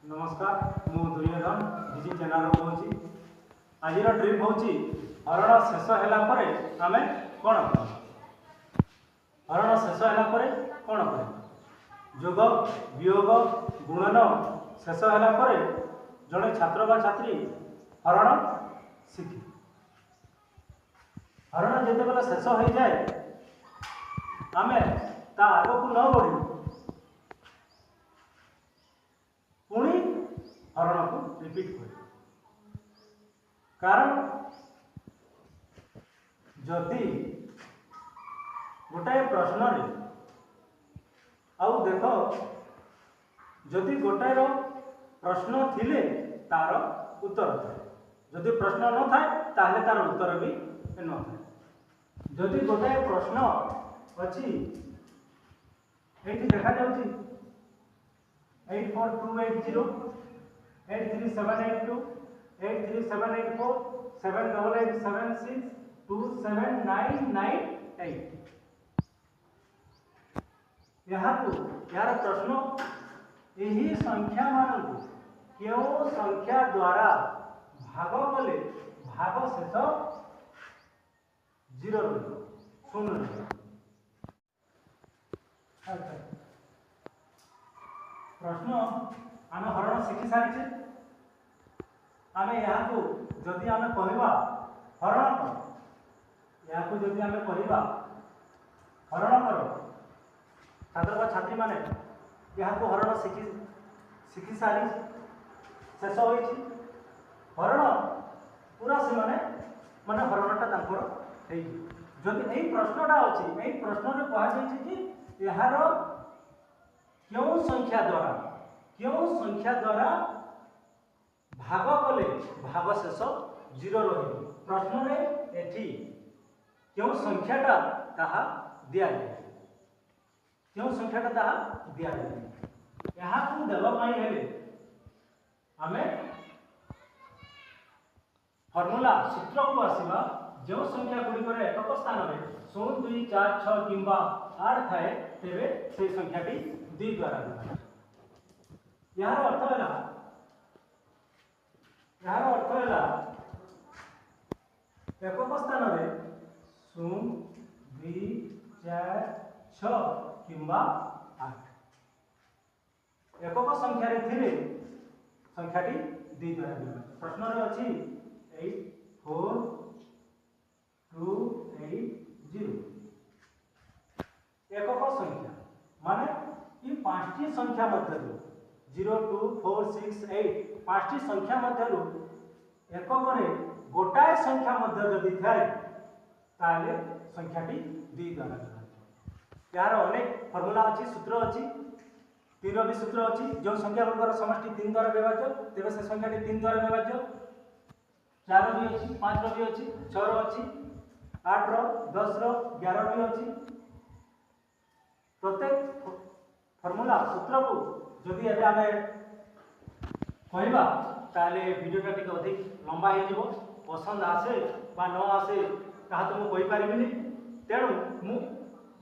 नमस्कार मु Duryodhan DG channel कहूँ आज ट्रिप हूँ हरण शेष है आम कौन हरण शेष है कौन कर जोग वियोग गुणन शेष है जड़े छात्र बा छात्री हरण शिखी हरण जिते बेले शेष हो जाए आम ता आग को न बढ़ी पुणी हरण को रिपीट कर कारण जदि गोटाए प्रश्न आउ देख जदि गोटाए प्रश्न थिले तार उत्तर थाए जदि प्रश्न न थाए ताहले तार उत्तर भी न थाए जदि गोटाए प्रश्न अच्छी ये देखा जाउची 84280 83782 83784 78876 27998 यार प्रश्न यही संख्या मानू क्यों संख्या द्वारा भाग कले भाग शेष 0 शून्य प्रश्न आम हरण शिखी सारी आम यहाँ जदि आम कहवा हरण कर यहाँ जदि आम कहवा हरण कर छात्र छात्री माने यहाँ हरण शिखी शिखी सारी शेष हो हरण पूरा से माने हरणटा जदि यही प्रश्नटा अच्छी यही प्रश्न में कहुई कि यार क्यों संख्या द्वारा भाग कले भाग शेष 0 रही प्रश्न में एठी क्यों संख्याटा ताहा दिया जाए क्यों संख्याटा ताहा दिया जाए यहाँ को देवा पाई हेले आमे फॉर्मूला सूत्र को आसीबा जो संख्या गुड़िक एकक स्थान में 0 2 4 6 किंबा 8 थाए तेरे से संख्याटी 2 द्वारा यार अर्थ है एकक स्थान में 0 2 4 6 किंबा 8 एकक संख्या थिले संख्याटी 2 द्वारा प्रश्न रे अछि 8 4 2 8 0 एकक संख्या माने ये पांचटी संख्या मध्य 0 2 4 6 8 पांचटी संख्या मध्य एकक रे गोटाए संख्या मध्य जदि थाए ताले संख्याटी 2 द्वारा यार अनेक फॉर्मूला अच्छी सूत्र अच्छी 3 भी सूत्र अच्छी जो संख्या गुड़िकर समष्टि 3 द्वारा विभाज्य तेरे से संख्याटी 3 द्वारा विभाज्य 4 भी अच्छी 5 भी अच्छी 6 अच्छी 8 10 11 भी अच्छी प्रत्येक फॉर्मूला सूत्र को जदि एबे आमे कहबा ताले वीडियोटा टिके अधिक लंबा हो जिवो पसंद आसे बा न आसे कहा तो मु कहि परिबिनी तेणु मु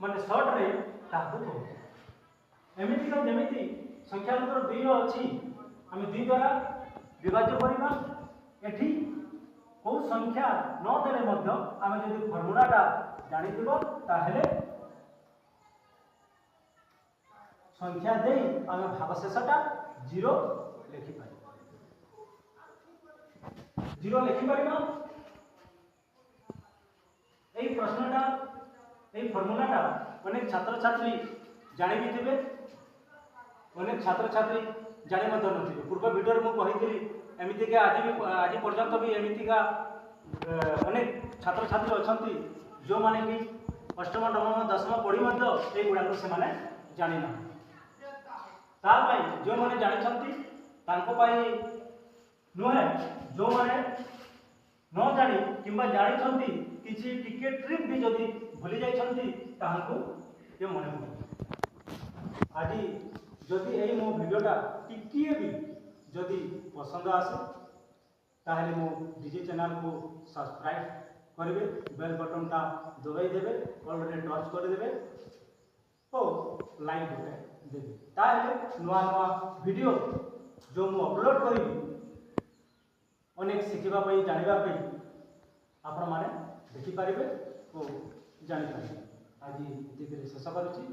माने शॉर्ट रे ताकू कहू एमिति का जेमिति संख्या नंबर 2 अछि आमे 2 द्वारा विभाज्य करिबा एठी को संख्या न देले मध्य आमे जदि फॉर्मूलाटा जानि दिबो ताहेले संख्या दे आम भागशेषटा 0 लिखिपर 0 लिखिपर यही प्रश्नटा यही फॉर्मूलाटा अनेक छात्र छात्री जानी भी थे अनेक छात्र छात्री जानी थे पूर्व वीडियो में कही एमतीका आज पर्यंत भी एमतीका अनेक छात्र छात्री अच्छा जो माने कि अष्टम नवम दशम पढ़ी ये गुड़ाक से जानी ना जो मैंने जानी नुहे जो मैंने न जानी किंबा जानी किसी टिके ट्रिक भी जदि भूली जाइछंती ताहांको ये मन आज जदि यही मो वीडियोटा टिकिए भी जदि पसंद आसे ताहले मो डीजे चैनल को सब्सक्राइब करेंगे बेल बटनटा दबाई देवे ऑल रे टच कर देवे तो लाइक गोटे देवे ताहले नुआ नुआ वीडियो जो मु अपलोड करी अनेक शिखा जानापी आपण मैंने देखिपारे और जानीपारे। आज ये शेष करुच्ची।